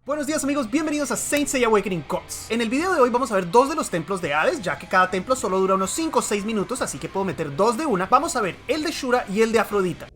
Buenos días amigos, bienvenidos a Saint Seiya Awakening Codes. En el video de hoy vamos a ver dos de los templos de Hades, ya que cada templo solo dura unos 5 o 6 minutos, así que puedo meter dos de una. Vamos a ver el de Shura y el de Afrodita.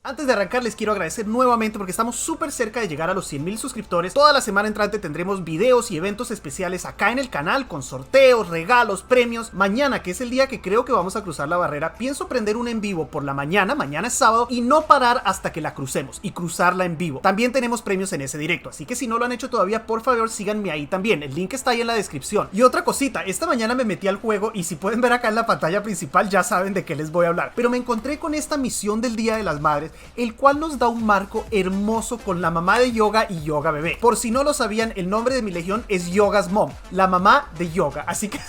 Antes de arrancar les quiero agradecer nuevamente porque estamos súper cerca de llegar a los 100.000 suscriptores. Toda la semana entrante tendremos videos y eventos especiales acá en el canal con sorteos, regalos, premios. Mañana, que es el día que creo que vamos a cruzar la barrera, pienso prender un en vivo por la mañana es sábado, y no parar hasta que la crucemos y cruzarla en vivo. También tenemos premios en ese directo, así que si no lo han hecho todavía, por favor síganme ahí también. El link está ahí en la descripción. Y otra cosita, esta mañana me metí al juego y si pueden ver acá en la pantalla principal ya saben de qué les voy a hablar. Pero me encontré con esta misión del Día de las Madres, el cual nos da un marco hermoso con la mamá de Yoga y Yoga bebé. Por si no lo sabían, el nombre de mi legión es Yoga's Mom, la mamá de Yoga. Así que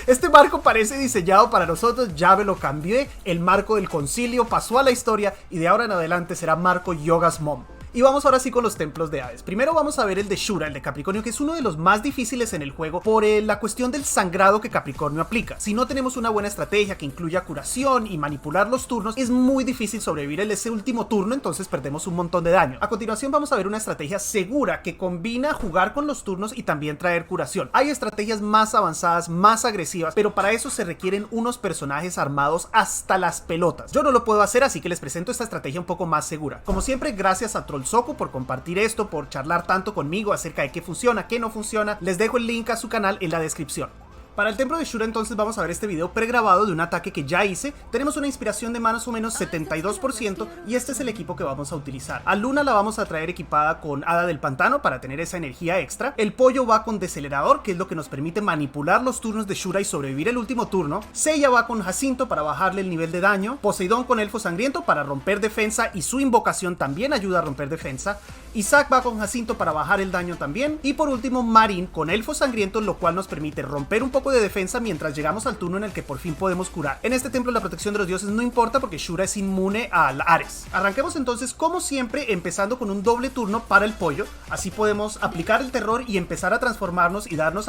este marco parece diseñado para nosotros, ya me lo cambié. El marco del concilio pasó a la historia y de ahora en adelante será marco Yoga's Mom. Y vamos ahora sí con los templos de Hades. Primero vamos a ver el de Shura, el de Capricornio, que es uno de los más difíciles en el juego por la cuestión del sangrado que Capricornio aplica. Si no tenemos una buena estrategia que incluya curación y manipular los turnos, es muy difícil sobrevivir en ese último turno, entonces perdemos un montón de daño. A continuación vamos a ver una estrategia segura que combina jugar con los turnos y también traer curación. Hay estrategias más avanzadas, más agresivas, pero para eso se requieren unos personajes armados hasta las pelotas. Yo no lo puedo hacer, así que les presento esta estrategia un poco más segura. Como siempre, gracias a Trollsoku por compartir esto, por charlar tanto conmigo acerca de qué funciona, qué no funciona. Les dejo el link a su canal en la descripción. Para el templo de Shura entonces vamos a ver este video pregrabado de un ataque que ya hice. Tenemos una inspiración de más o menos 72% y este es el equipo que vamos a utilizar. A Luna la vamos a traer equipada con Hada del Pantano para tener esa energía extra. El pollo va con Decelerador, que es lo que nos permite manipular los turnos de Shura y sobrevivir el último turno. Seiya va con Jacinto para bajarle el nivel de daño. Poseidón con Elfo Sangriento para romper defensa y su invocación también ayuda a romper defensa. Isaac va con Jacinto para bajar el daño también. Y por último Marin con Elfo Sangriento, lo cual nos permite romper un poco de defensa mientras llegamos al turno en el que por fin podemos curar. En este templo la protección de los dioses no importa porque Shura es inmune al Ares. Arranquemos entonces como siempre empezando con un doble turno para el pollo. Así podemos aplicar el terror y empezar a transformarnos y darnos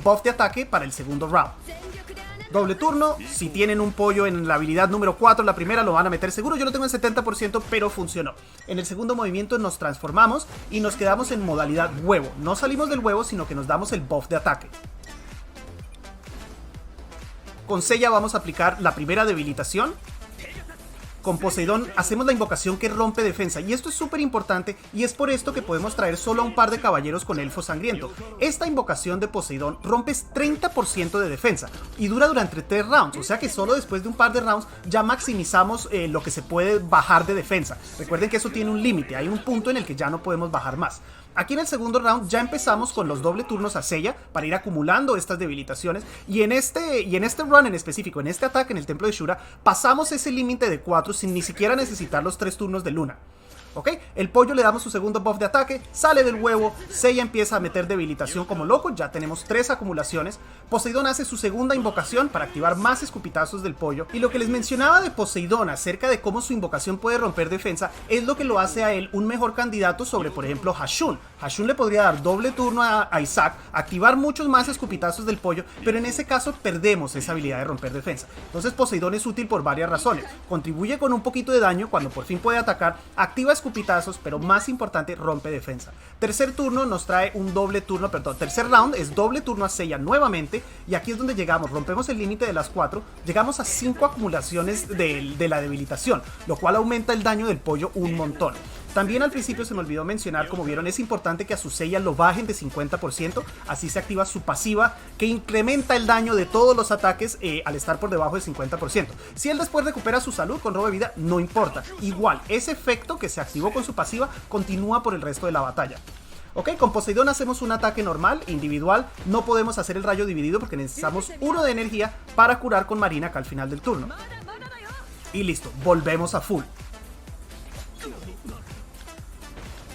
buff de ataque para el segundo round. Doble turno, si tienen un pollo en la habilidad número 4, la primera lo van a meter seguro, yo lo tengo en 70% pero funcionó. En el segundo movimiento nos transformamos y nos quedamos en modalidad huevo. No salimos del huevo sino que nos damos el buff de ataque. Con Seiya vamos a aplicar la primera debilitación. Con Poseidón hacemos la invocación que rompe defensa y esto es súper importante y es por esto que podemos traer solo a un par de caballeros con Elfo Sangriento. Esta invocación de Poseidón rompe 30% de defensa y dura durante 3 rounds, o sea que solo después de un par de rounds ya maximizamos lo que se puede bajar de defensa. Recuerden que eso tiene un límite, hay un punto en el que ya no podemos bajar más. Aquí en el segundo round ya empezamos con los doble turnos a Seiya para ir acumulando estas debilitaciones y en este run en específico, en este ataque en el templo de Shura, pasamos ese límite de 4 sin ni siquiera necesitar los 3 turnos de Luna. ¿Ok? El pollo le damos su segundo buff de ataque, sale del huevo, Seiya empieza a meter debilitación como loco, ya tenemos 3 acumulaciones. Poseidón hace su segunda invocación para activar más escupitazos del pollo. Y lo que les mencionaba de Poseidón acerca de cómo su invocación puede romper defensa es lo que lo hace a él un mejor candidato sobre, por ejemplo, Hashun. Hashun le podría dar doble turno a Isaac, activar muchos más escupitazos del pollo, pero en ese caso perdemos esa habilidad de romper defensa. Entonces Poseidón es útil por varias razones. Contribuye con un poquito de daño cuando por fin puede atacar, activa escupitazos, pero más importante, rompe defensa. Tercer turno nos trae un doble turno, perdón, tercer round es doble turno a Seiya nuevamente, y aquí es donde llegamos, rompemos el límite de las 4, llegamos a 5 acumulaciones de la debilitación, lo cual aumenta el daño del pollo un montón. También al principio se me olvidó mencionar, como vieron, es importante que a su Seiya lo bajen de 50%, así se activa su pasiva que incrementa el daño de todos los ataques al estar por debajo del 50%. Si él después recupera su salud con robo de vida, no importa, igual, ese efecto que se activó con su pasiva continúa por el resto de la batalla. Ok, con Poseidón hacemos un ataque normal, individual, no podemos hacer el rayo dividido porque necesitamos 1 de energía para curar con Marina acá al final del turno. Y listo, volvemos a full.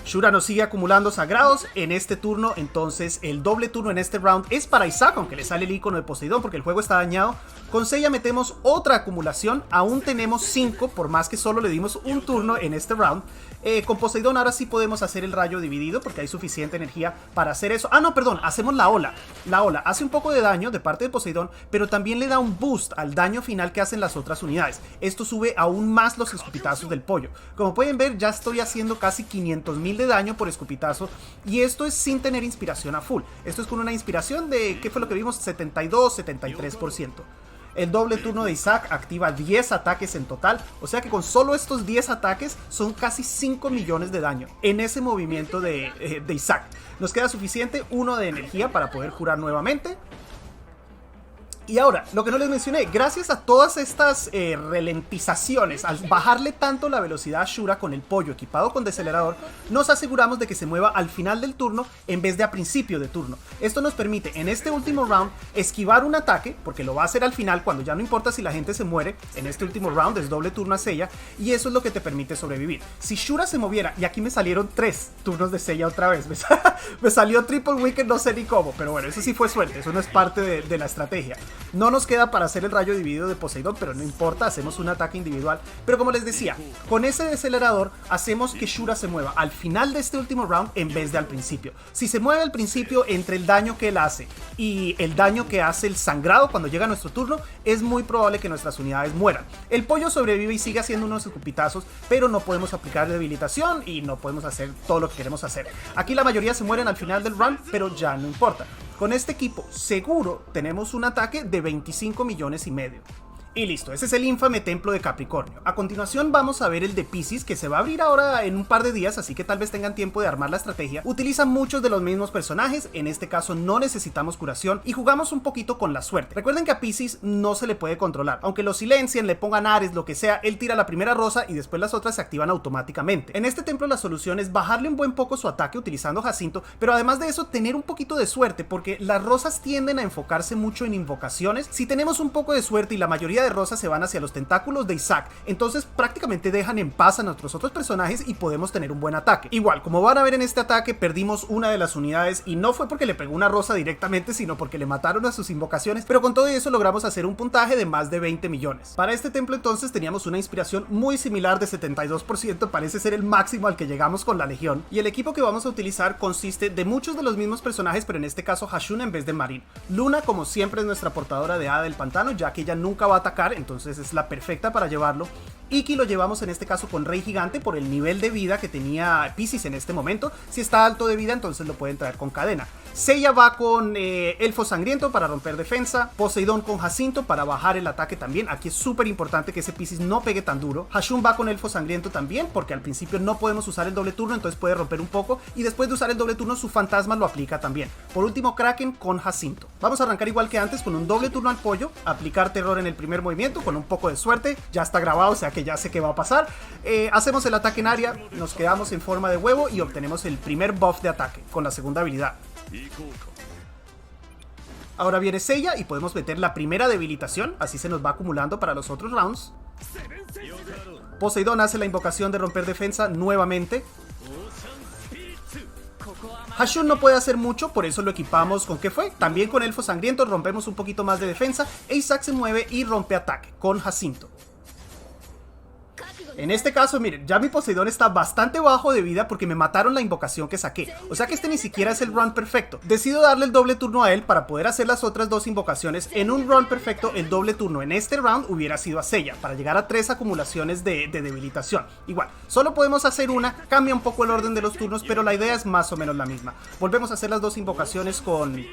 Shura nos sigue acumulando sagrados en este turno, entonces el doble turno en este round es para Isaac, aunque le sale el icono de Poseidón porque el juego está dañado. Con Seiya metemos otra acumulación, aún tenemos 5, por más que solo le dimos un turno en este round. Con Poseidón ahora sí podemos hacer el rayo dividido porque hay suficiente energía para hacer eso. Ah, no, perdón, hacemos la ola. La ola hace un poco de daño de parte de Poseidón, pero también le da un boost al daño final que hacen las otras unidades. Esto sube aún más los escupitazos del pollo. Como pueden ver, ya estoy haciendo casi 500.000 de daño por escupitazo, y esto es sin tener inspiración a full. Esto es con una inspiración de, ¿qué fue lo que vimos? 72, 73%. El doble turno de Isaac activa 10 ataques en total, o sea que con solo estos 10 ataques son casi 5 millones de daño en ese movimiento de Isaac. Nos queda suficiente 1 de energía para poder curar nuevamente. Y ahora, lo que no les mencioné, gracias a todas estas ralentizaciones, al bajarle tanto la velocidad a Shura con el pollo equipado con decelerador, nos aseguramos de que se mueva al final del turno en vez de a principio de turno. Esto nos permite en este último round esquivar un ataque, porque lo va a hacer al final cuando ya no importa si la gente se muere. En este último round es doble turno a Seiya, y eso es lo que te permite sobrevivir. Si Shura se moviera, y aquí me salieron 3 turnos de Seiya otra vez, me salió triple wicked, no sé ni cómo, pero bueno, eso sí fue suerte, eso no es parte de la estrategia. No nos queda para hacer el rayo dividido de Poseidón, pero no importa, hacemos un ataque individual. Pero como les decía, con ese decelerador hacemos que Shura se mueva al final de este último round en vez de al principio. Si se mueve al principio, entre el daño que él hace y el daño que hace el sangrado cuando llega nuestro turno, es muy probable que nuestras unidades mueran. El pollo sobrevive y sigue haciendo unos escupitazos, pero no podemos aplicar debilitación y no podemos hacer todo lo que queremos hacer. Aquí la mayoría se mueren al final del round, pero ya no importa. Con este equipo seguro tenemos un ataque de 25 millones y medio. Y listo, ese es el infame templo de Capricornio. A continuación vamos a ver el de Piscis, que se va a abrir ahora en un par de días, así que tal vez tengan tiempo de armar la estrategia. Utiliza muchos de los mismos personajes, en este caso no necesitamos curación, y jugamos un poquito con la suerte. Recuerden que a Piscis no se le puede controlar, aunque lo silencien, le pongan Ares, lo que sea, él tira la primera rosa y después las otras se activan automáticamente. En este templo la solución es bajarle un buen poco su ataque utilizando Jacinto, pero además de eso tener un poquito de suerte, porque las rosas tienden a enfocarse mucho en invocaciones. Si tenemos un poco de suerte y la mayoría de rosas se van hacia los tentáculos de Isaac, entonces prácticamente dejan en paz a nuestros otros personajes y podemos tener un buen ataque. Igual, como van a ver en este ataque, perdimos una de las unidades y no fue porque le pegó una rosa directamente, sino porque le mataron a sus invocaciones, pero con todo eso logramos hacer un puntaje de más de 20 millones. Para este templo entonces teníamos una inspiración muy similar de 72%, parece ser el máximo al que llegamos con la legión, y el equipo que vamos a utilizar consiste de muchos de los mismos personajes, pero en este caso Hashuna en vez de Marin. Luna, como siempre, es nuestra portadora de Hada del Pantano, ya que ella nunca va a atacar, entonces es la perfecta para llevarlo. Iki lo llevamos en este caso con Rey Gigante por el nivel de vida que tenía Piscis en este momento. Si está alto de vida, entonces lo pueden traer con cadena. Seiya va con Elfo Sangriento para romper defensa. Poseidón con Jacinto para bajar el ataque también. Aquí es súper importante que ese Piscis no pegue tan duro. Hashun va con Elfo Sangriento también, porque al principio no podemos usar el doble turno, entonces puede romper un poco. Y después de usar el doble turno, su fantasma lo aplica también. Por último, Kraken con Jacinto. Vamos a arrancar igual que antes con un doble turno al pollo. Aplicar terror en el primer movimiento con un poco de suerte. Ya está grabado, o sea que ya sé qué va a pasar. Hacemos el ataque en área, nos quedamos en forma de huevo y obtenemos el primer buff de ataque con la segunda habilidad. Ahora viene Seiya y podemos meter la primera debilitación, así se nos va acumulando para los otros rounds. Poseidón hace la invocación de romper defensa nuevamente. Hashun no puede hacer mucho, por eso lo equipamos con ¿qué fue? También con Elfo Sangriento rompemos un poquito más de defensa e Isaac se mueve y rompe ataque con Jacinto. En este caso, miren, ya mi Poseidón está bastante bajo de vida porque me mataron la invocación que saqué. O sea que este ni siquiera es el run perfecto. Decido darle el doble turno a él para poder hacer las otras dos invocaciones. En un run perfecto, el doble turno en este round hubiera sido a Seiya, para llegar a 3 acumulaciones de debilitación. Igual, solo podemos hacer una, cambia un poco el orden de los turnos, pero la idea es más o menos la misma. Volvemos a hacer las dos invocaciones con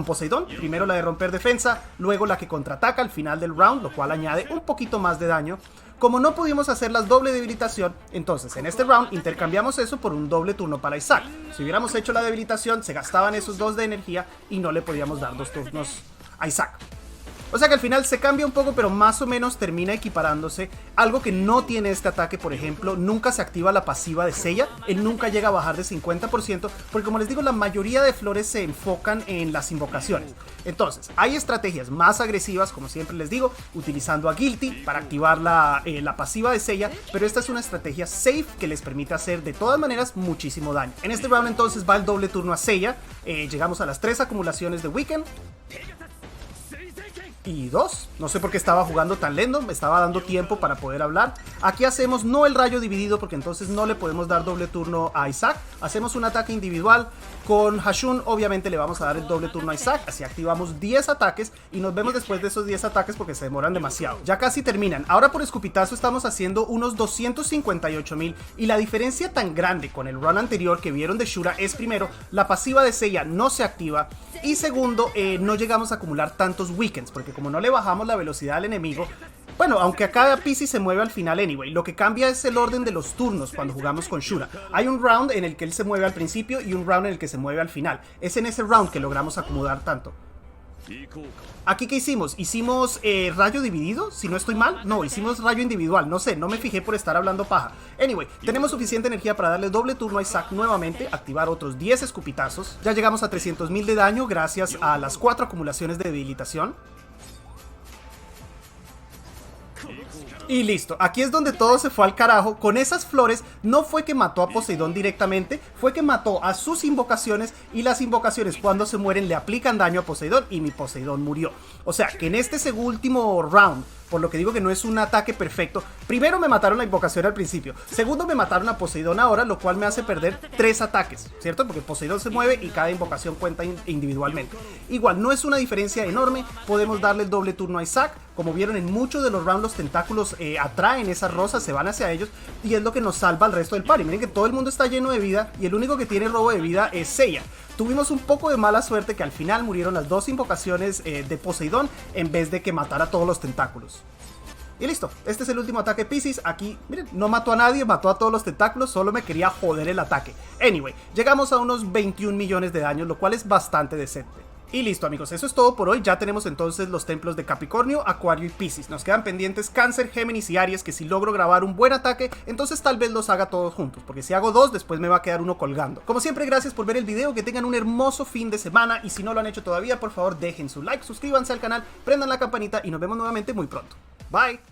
Poseidón. Primero la de romper defensa, luego la que contraataca al final del round, lo cual añade un poquito más de daño. Como no pudimos hacer la doble debilitación, entonces en este round intercambiamos eso por un doble turno para Isaac. Si hubiéramos hecho la debilitación, se gastaban esos 2 de energía y no le podíamos dar 2 turnos a Isaac. O sea que al final se cambia un poco, pero más o menos termina equiparándose. Algo que no tiene este ataque, por ejemplo, nunca se activa la pasiva de Seiya. Él nunca llega a bajar de 50%, porque como les digo, la mayoría de flores se enfocan en las invocaciones. Entonces, hay estrategias más agresivas, como siempre les digo, utilizando a Guilty para activar la pasiva de Seiya, pero esta es una estrategia safe que les permite hacer de todas maneras muchísimo daño. En este round entonces va el doble turno a Seiya. Llegamos a las 3 acumulaciones de Weekend. y 2. No sé por qué estaba jugando tan lento, me estaba dando tiempo para poder hablar. Aquí hacemos no el rayo dividido porque entonces no le podemos dar doble turno a Isaac. Hacemos un ataque individual. Con Hashun obviamente le vamos a dar el doble turno a Isaac. Así activamos 10 ataques y nos vemos después de esos 10 ataques porque se demoran demasiado. Ya casi terminan. Ahora por escupitazo estamos haciendo unos 258.000 y la diferencia tan grande con el run anterior que vieron de Shura es primero, la pasiva de Seiya no se activa y segundo, no llegamos a acumular tantos weekends porque como no le bajamos la velocidad al enemigo, bueno, aunque acá Pizzi se mueve al final anyway, lo que cambia es el orden de los turnos cuando jugamos con Shura. Hay un round en el que él se mueve al principio y un round en el que se mueve al final. Es en ese round que logramos acomodar tanto. ¿Aquí qué hicimos? ¿Hicimos rayo dividido? Si no estoy mal. No, hicimos rayo individual. No sé, no me fijé por estar hablando paja. Anyway, tenemos suficiente energía para darle doble turno a Isaac nuevamente, activar otros 10 escupitazos. Ya llegamos a 300.000 de daño gracias a las 4 acumulaciones de debilitación. Y listo, aquí es donde todo se fue al carajo. Con esas flores no fue que mató a Poseidón directamente, fue que mató a sus invocaciones y las invocaciones cuando se mueren le aplican daño a Poseidón y mi Poseidón murió. O sea que en este último round, por lo que digo que no es un ataque perfecto, primero me mataron la invocación al principio, segundo me mataron a Poseidón ahora, lo cual me hace perder 3 ataques, ¿cierto? Porque Poseidón se mueve y cada invocación cuenta individualmente. Igual, no es una diferencia enorme, podemos darle el doble turno a Isaac. Como vieron en muchos de los rounds los tentáculos atraen esas rosas, se van hacia ellos y es lo que nos salva al resto del party. Miren que todo el mundo está lleno de vida y el único que tiene robo de vida es Seiya. Tuvimos un poco de mala suerte que al final murieron las 2 invocaciones de Poseidón en vez de que matara todos los tentáculos. Y listo, este es el último ataque Piscis. Aquí, miren, no mató a nadie, mató a todos los tentáculos, solo me quería joder el ataque. Anyway, llegamos a unos 21 millones de daños, lo cual es bastante decente. Y listo amigos, eso es todo por hoy. Ya tenemos entonces los templos de Capricornio, Acuario y Piscis. Nos quedan pendientes Cáncer, Géminis y Aries, que si logro grabar un buen ataque, entonces tal vez los haga todos juntos, porque si hago 2, después me va a quedar uno colgando. Como siempre, gracias por ver el video, que tengan un hermoso fin de semana y si no lo han hecho todavía, por favor dejen su like, suscríbanse al canal, prendan la campanita y nos vemos nuevamente muy pronto. Bye.